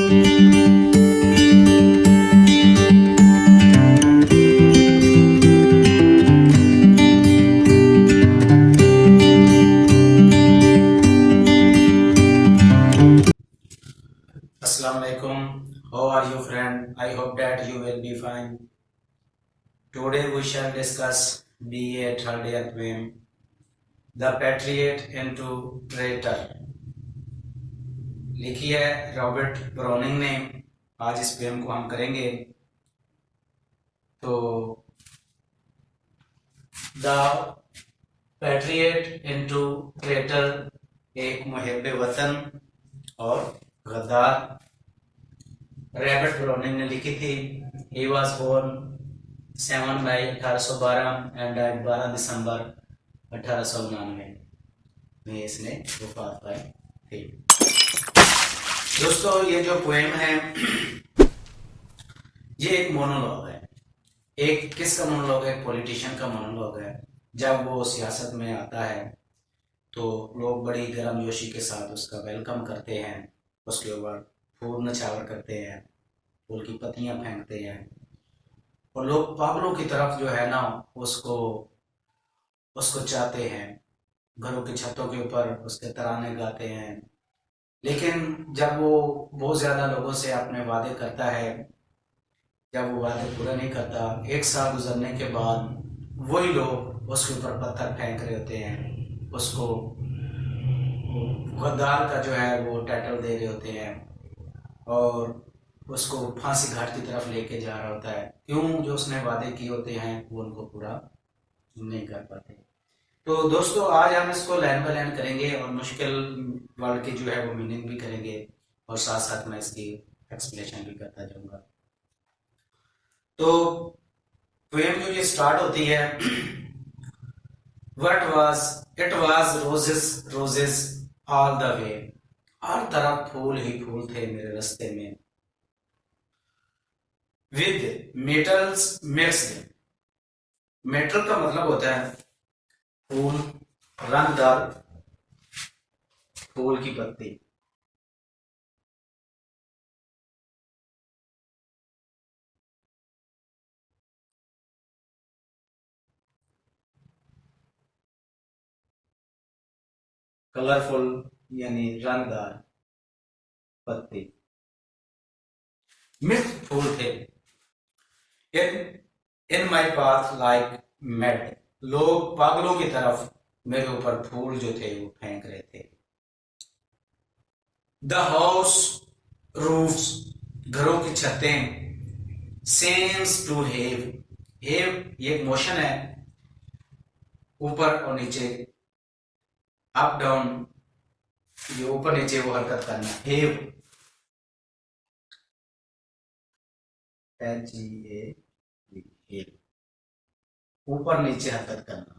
Assalamu alaikum. How are you, friend? I hope that you will be fine. Today we shall discuss BA third year poem, The Patriot into Traitor. लिखी है Robert browning ने। आज इस poem को हम करेंगे। तो the patriot into traitor, एक मुहिब वतन और गद्दार, रॉबर्ट ब्राउनिंग ने लिखी थी। He was born 7 May 1812 and died 12 December 1899 में इसने वफात पाई थी। दोस्तों, ये जो पोएम है ये एक मोनोलॉग है। एक किसका मोनोलॉग है? पॉलिटिशियन का मोनोलॉग है। जब वो सियासत में आता है तो लोग बड़ी गर्मजोशी के साथ उसका वेलकम करते हैं, उसके ऊपर फूल नछावर करते हैं, फूल की पत्तियां फेंकते हैं और लोग पागलों की तरफ जो है ना उसको चाहते हैं। घरों की छतों के ऊपर उसके तराने गाते हैं। लेकिन जब वो बहुत ज्यादा लोगों से अपने वादे करता है, जब वो वादे पूरा नहीं करता, 1 साल गुजरने के बाद वही लोग उसके ऊपर पत्थर फेंक रहे होते हैं, उसको गद्दार का जो है वो टाइटल दे रहे होते हैं और उसको फांसी घाट की तरफ लेके जा रहा होता है। क्यों? जो उसने वादे किए होते हैं वो उनको पूरा नहीं कर पाते। तो दोस्तों, आज हम इसको लाइन बाय लाइन करेंगे और मुश्किल वर्ड की जो है वो मीनिंग भी करेंगे और साथ साथ मैं इसकी एक्सप्लेनेशन भी करता जाऊंगा। तो पोएम जो ये स्टार्ट होती है, it was roses roses all the way, हर तरफ फूल ही फूल थे मेरे रास्ते में। विद मेटल्स मिक्स्ड, मेटल का मतलब होता है फूल, रंगदार फूल की पत्ती। कलरफुल यानी रंगदार पत्ती, मिक्स फूल थे। इन इन माई पाथ लाइक मेड, लोग पागलों की तरफ मेरे ऊपर फूल जो थे वो फेंक रहे थे। द हाउस रूफ्स, घरों की छतें, सेम्स टू हेव, हेव ये एक मोशन है, ऊपर और नीचे, अप डाउन, ये ऊपर नीचे वो हरकत करना। हेव, HEA, हेव, ऊपर नीचे हरकत करना।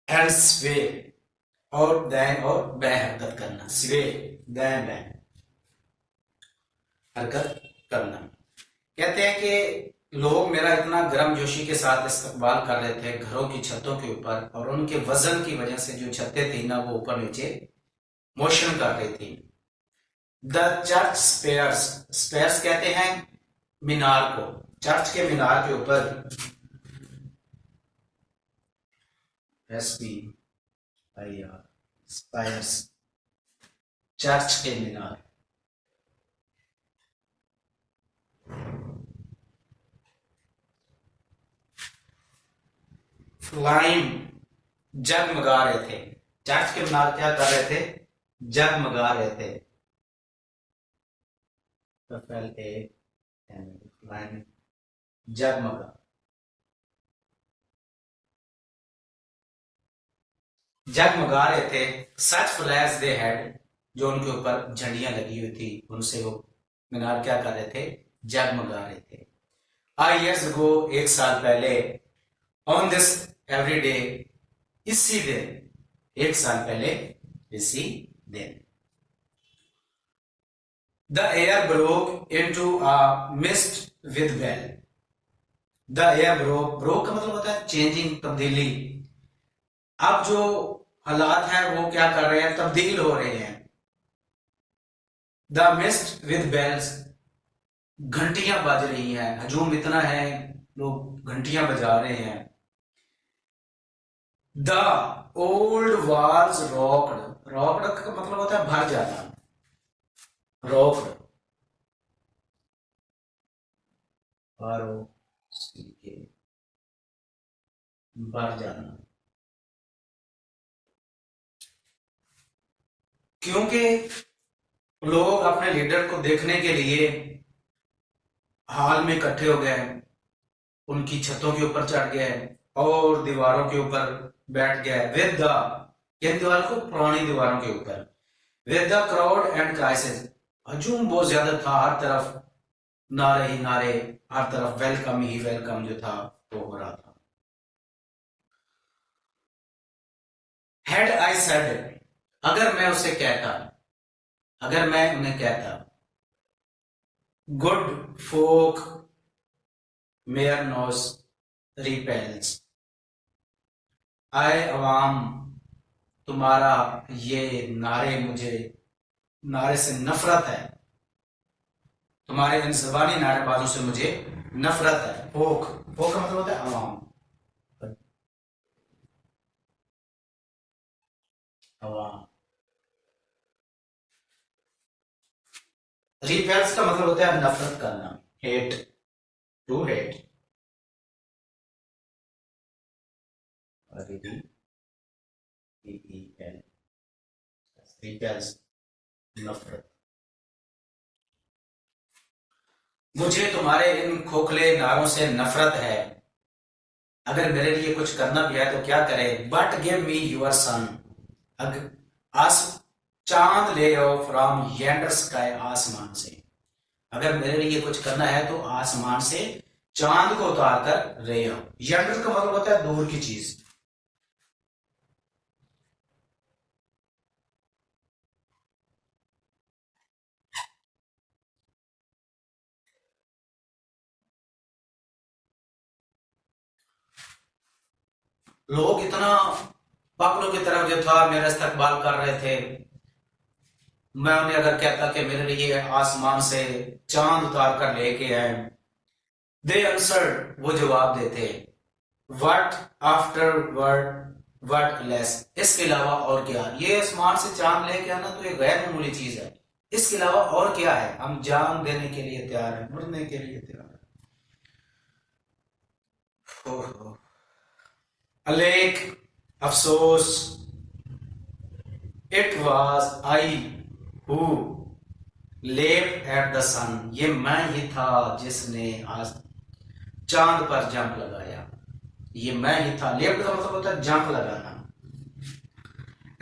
एंड स्वे, और दाएं और बाएं हरकत करना। स्वे, दाएं बाएं हरकत करना। कहते हैं कि लोग मेरा इतना गर्मजोशी के साथ इस्तकबाल कर रहे थे घरों की छतों के ऊपर, और उनके वजन की वजह से जो छतें थी ना वो ऊपर नीचे मोशन कर रही थी। द चर्च स्पेयर्स, स्पेयर्स कहते हैं मीनार को, चर्च के मीनार के ऊपर, SPIR, स्पायर्स, चर्च के मीनार। फ्लाइम, जगमगा रहे थे। चर्च के मीनार क्या कर रहे थे? जगमगा रहे थे। फ्लाइम, जगमगा, जगमगा रहे थे। सच फ्लैग्स दे हैड, जो उनके ऊपर झंडियां लगी हुई थी उनसे वो मीनार क्या कर रहे थे? जगमगा रहे थे। years ago, 1 साल पहले, ऑन दिस एवरी डे, इसी दिन, 1 साल पहले इसी दिन, the air broke into a mist with bell, the air broke, broke का मतलब होता है चेंजिंग, तब्दीली। अब जो हालात हैं वो क्या कर रहे हैं, तब्दील हो रहे हैं। द मिस्ट विद बेल्स, घंटियां बज रही हैं, हजूम इतना है, लोग घंटियां बजा रहे हैं। The old walls rocked, rocked का मतलब होता है भर जाना, रॉक्ड, आर ओ सी के, भर जाना। क्योंकि लोग अपने लीडर को देखने के लिए हाल में इकट्ठे हो गए, उनकी छतों के ऊपर चढ़ गए और दीवारों के ऊपर बैठ गए। विद द, किन दीवार को, पुरानी दीवारों के ऊपर। With the crowd and crisis, हजूम बहुत ज्यादा था, हर तरफ नारे ही नारे, हर तरफ वेलकम ही वेलकम जो था वो हो रहा था। हैड आई सेड, अगर मैं उसे कहता, अगर मैं उन्हें कहता, गुड फोक मेयर नोस रिपेल्स, आए अवाम, तुम्हारा ये नारे, मुझे नारे से नफरत है, तुम्हारे इन जबानी नारेबाजों से मुझे नफरत है। फोक, फोक का मतलब होता है अवाम, अवाम। रिपेल्स का मतलब होता है नफरत करना, हेट, टू हेट, रिपेल्स, नफरत। मुझे तुम्हारे इन खोखले नारों से नफरत है, अगर मेरे लिए कुछ करना भी है तो क्या करे। बट गिव मी यूर सन, अगर आस चांद ले आओ फ्रॉम येंडर स्काई, आसमान से, अगर मेरे लिए कुछ करना है तो आसमान से चांद को उतार कर ले आओ। येंडर का मतलब होता है दूर की चीज। लोग इतना पागलों की तरफ जो था मेरा इस्तकबाल कर रहे थे, मैं उन्हें अगर कहता कि मेरे लिए आसमान से चांद उतार कर लेके आए, दे आंसर, वो जवाब देते, व्हाट आफ्टर व्हाट लेस, इसके अलावा और क्या। ये आसमान से चांद लेके आना तो ये गैर मामूली चीज है, इसके अलावा और क्या है, हम जान देने के लिए तैयार हैं, मरने के लिए तैयार हैं। अलेक, अफसोस, इट वाज आई हु लेप एट द सन, ये मैं ही था जिसने आज चांद पर जंप लगाया, ये मैं ही था। लेफ्ट का मतलब होता है जंप लगाना।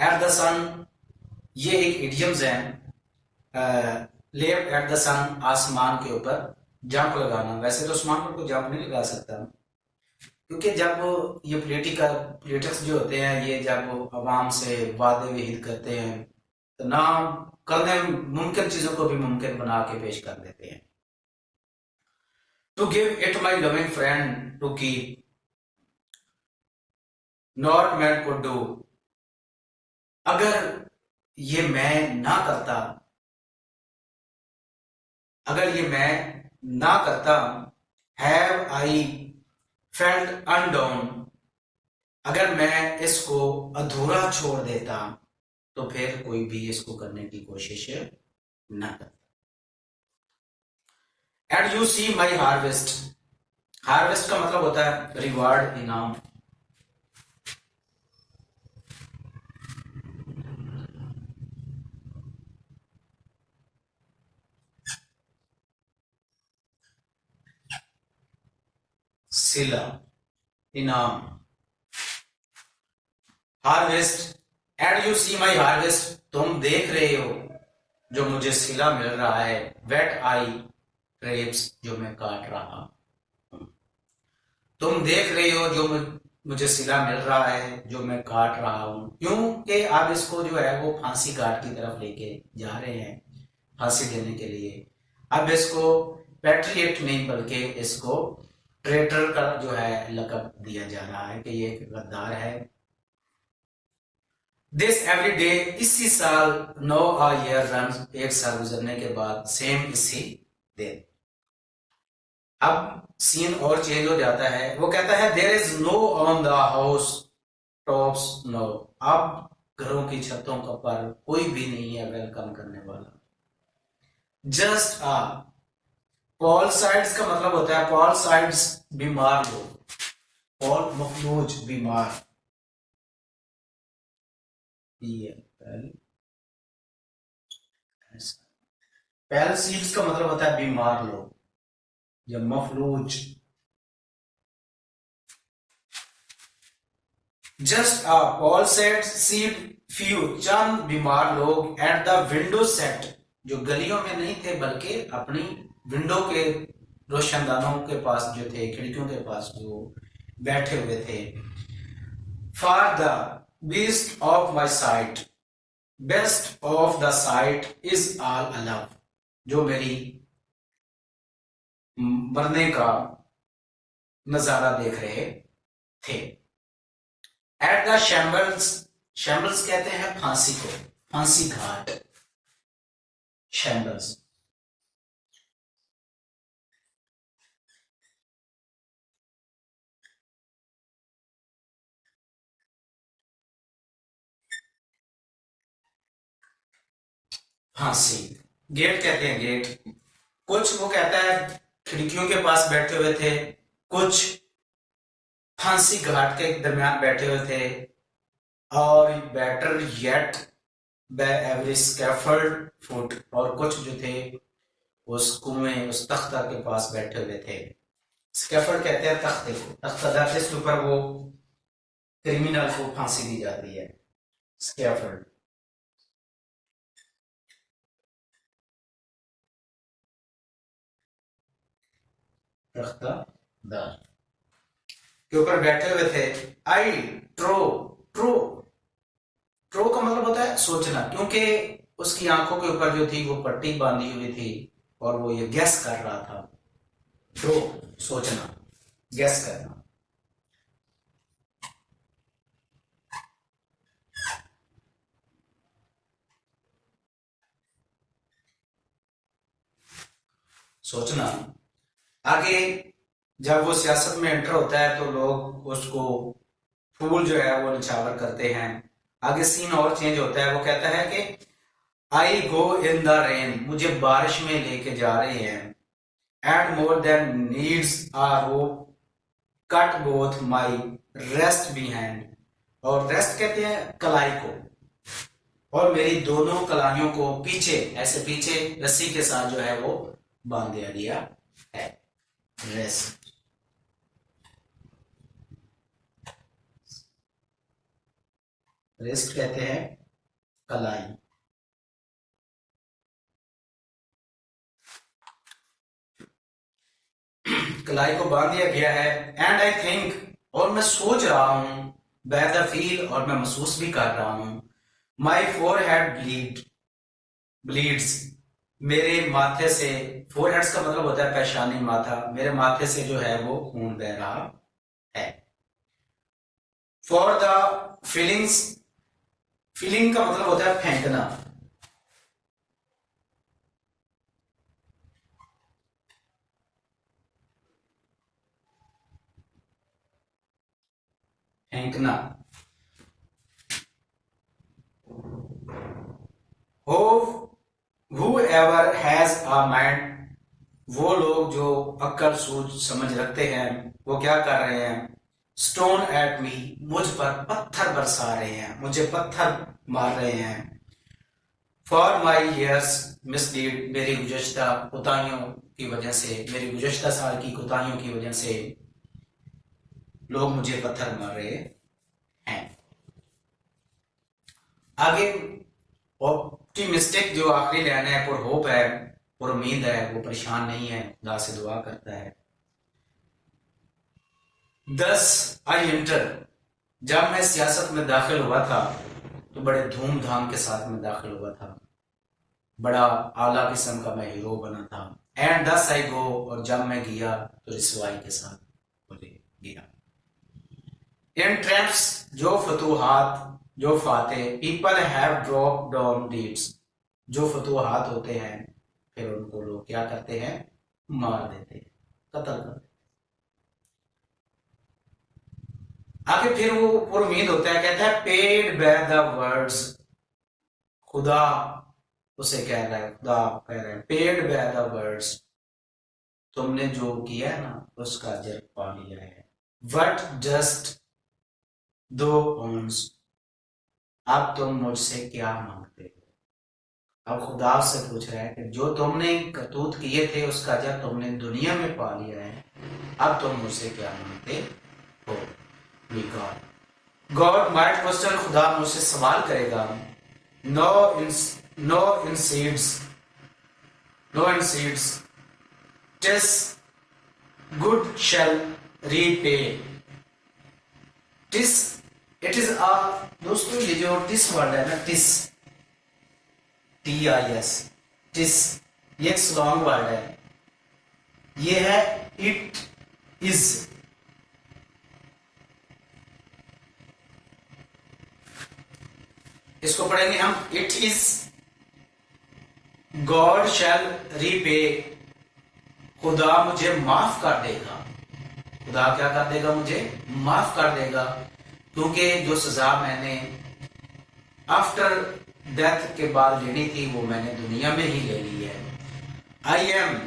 एट द सन, ये एक इडियम्स है, लेफ्ट एट द सन, आसमान के ऊपर जंप लगाना। वैसे तो आसमान पर कोई जंप नहीं लगा सकता, क्योंकि जब ये पॉलिटिक्स जो होते हैं, ये जब अवाम से वादे विहित करते हैं तो ना करने मुमकिन चीजों को भी मुमकिन बना के पेश कर देते हैं। To give it my loving friend to keep, not man could do, अगर ये मैं ना करता, अगर ये मैं ना करता, हैव आई फेल्ट अनडाउन, अगर मैं इसको अधूरा छोड़ देता तो फिर कोई भी इसको करने की कोशिश ना करता। And you see my harvest, harvest का मतलब होता है रिवार्ड, इनाम। सिला, इनाम, harvest. And you see my harvest, तुम देख रहे हो जो मुझे सिला मिल रहा है। वेट आई ग्रेप्स, जो मैं काट रहा हूं। तुम देख रहे हो जो मुझे सिला मिल रहा है, जो मैं काट रहा हूं। क्योंकि अब इसको जो है वो फांसी घाट की तरफ लेके जा रहे हैं, फांसी देने के लिए। अब इसको पैट्रियट नहीं बल्कि इसको ट्रेटर का जो है लक़ब दिया जा रहा है कि ये एक गद्दार है। दिस एवरी डे, इसी साल, नो अ ईयर रन, एक साल गुजरने के बाद, सेम इसी दिन। अब सीन और चेंज हो जाता है, वो कहता है there is no on the house tops, no, अब घरों की छतों का पर कोई भी नहीं है वेलकम करने वाला। जस्ट आ, पॉल साइड्स का मतलब होता है, पॉल साइड्स बीमार लोग, पॉल मफलूज बीमार, पैलसीड्स का मतलब होता है बीमार लोग या मफलूज। जस्ट आ, पॉल सेट सीड फ्यू, चंद बीमार लोग, एट द विंडो सेट, जो गलियों में नहीं थे बल्कि अपनी विंडो के रोशनदानों के पास जो थे, खिड़कियों के पास जो बैठे हुए थे। For the beast of my site, best of the site is all अलाव, जो मेरी मरने का नजारा देख रहे थे। एट द शैम्बल्स, शैम्बल्स कहते हैं फांसी को, फांसी घाट, शैम्बल्स। फांसी, गेट कहते हैं गेट। कुछ वो कहता है खिड़कियों के पास बैठे हुए थे, कुछ फांसी घाट के दरमियान बैठे हुए थे, और better yet the every scaffold foot, और कुछ जो थे उस कुएं, उस तख्ता के पास बैठे हुए थे। स्कैफोल्ड कहते हैं तख्ते को, तख्ता जिसके ऊपर वो क्रिमिनल को फांसी दी जाती है, स्कैफोल्ड। तख्तादार के ऊपर बैठे हुए थे। आई ट्रो, ट्रो, ट्रो का मतलब होता है सोचना, क्योंकि उसकी आंखों के ऊपर जो थी वो पट्टी बांधी हुई थी और वो ये गैस कर रहा था। ट्रो, सोचना, गैस करना। सोचना। आगे जब वो सियासत में एंटर होता है तो लोग उसको फूल जो है वो निछावर करते हैं। आगे सीन और चेंज होता है, वो कहता है कि आई गो इन द रेन, मुझे बारिश में लेके जा रहे हैं। And more than needs a rope, cut both my wrist behind, और रेस्ट कहते हैं कलाई को, और मेरी दोनों कलाइयों को पीछे, ऐसे पीछे रस्सी के साथ जो है वो बांध दिया गया है। रेस्ट, रेस्ट कहते हैं कलाई। कलाई को बांध दिया गया है। एंड आई थिंक, और मैं सोच रहा हूं, बाय द फील, और मैं महसूस भी कर रहा हूं, माई फोर हेड ब्लीड्स, मेरे माथे से, फोर हेड्स का मतलब होता है पेशानी, माथा, मेरे माथे से जो है वो खून बह रहा है। फॉर द फीलिंग्स, फीलिंग का मतलब होता है फेंकना, फेंकना। हो, whoever has a mind, वो लोग जो अक्ल सूझ समझ रखते हैं, वो क्या कर रहे हैं, स्टोन एट मी, मुझ पर पत्थर बरसा रहे हैं, मुझे पत्थर मार रहे हैं। फॉर माई ईयर्स मिसलीड, मेरी गुज़श्ता कोताहियों की वजह से, मेरी गुज़श्ता साल की कोताहियों की वजह से लोग मुझे पत्थर मार रहे हैं। आगे ऑप्टिमिस्टिक जो आखिरी लाइन है, पुर होप है, पुर उम्मीद है, वो परेशान नहीं है, खुदा से दुआ करता है। 10 आई एंटर, जब मैं सियासत में दाखिल हुआ था तो बड़े धूमधाम के साथ में दाखिल हुआ था, बड़ा आला किस्म का मैं हीरो बना था। एंड 10 आई गो, और जब मैं गया तो रिसवाई के साथ। किया। इन ट्रैप्स जो फतूहात जो फाते people have drop down deeds, जो फतूहात होते हैं फिर उनको लोग क्या करते हैं, मार देते हैं, कत्ल कर देते। आगे फिर वो उम्मीद होता है, कहता है पेड बाय द वर्ड्स, खुदा उसे कह रहा है, खुदा कह रहा है पेड बाय द वर्ड्स, तुमने जो किया है ना उसका अजर पा लिया है। वट जस्ट दो ऑन्स, अब तुम मुझसे क्या मांगते हो। अब खुदा से पूछ रहा है कि जो तुमने करतूत किए थे उसका अजर तुमने दुनिया में पा लिया है, अब तुम मुझसे क्या मांगते हो। गॉड माइट क्वेश्चन, खुदा मुझसे सवाल करेगा। No इंसीड्स, no इंसीड्स TISS good shell repay. TISS, it is a, दोस्तों ये जो टिस वर्ड है ना, टिस TIS, टिस, ये एक स्लॉन्ग वर्ड है, ये है इट इज। इसको पढ़ेंगे हम, it is God shall repay, खुदा मुझे माफ कर देगा। खुदा क्या कर देगा, मुझे माफ कर देगा, क्योंकि जो सजा मैंने आफ्टर डेथ के बाद लेनी थी वो मैंने दुनिया में ही ले ली है। आई एम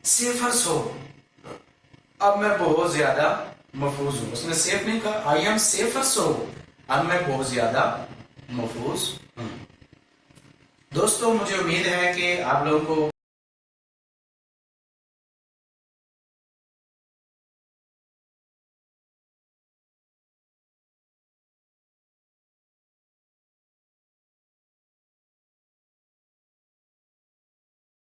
सेफर सो, अब मैं बहुत ज्यादा महफूज हूं। उसने सेफ नहीं कहा, आई एम सेफर सो, अब मैं बहुत ज्यादा महफूज हूं। दोस्तों मुझे उम्मीद है कि आप लोगों को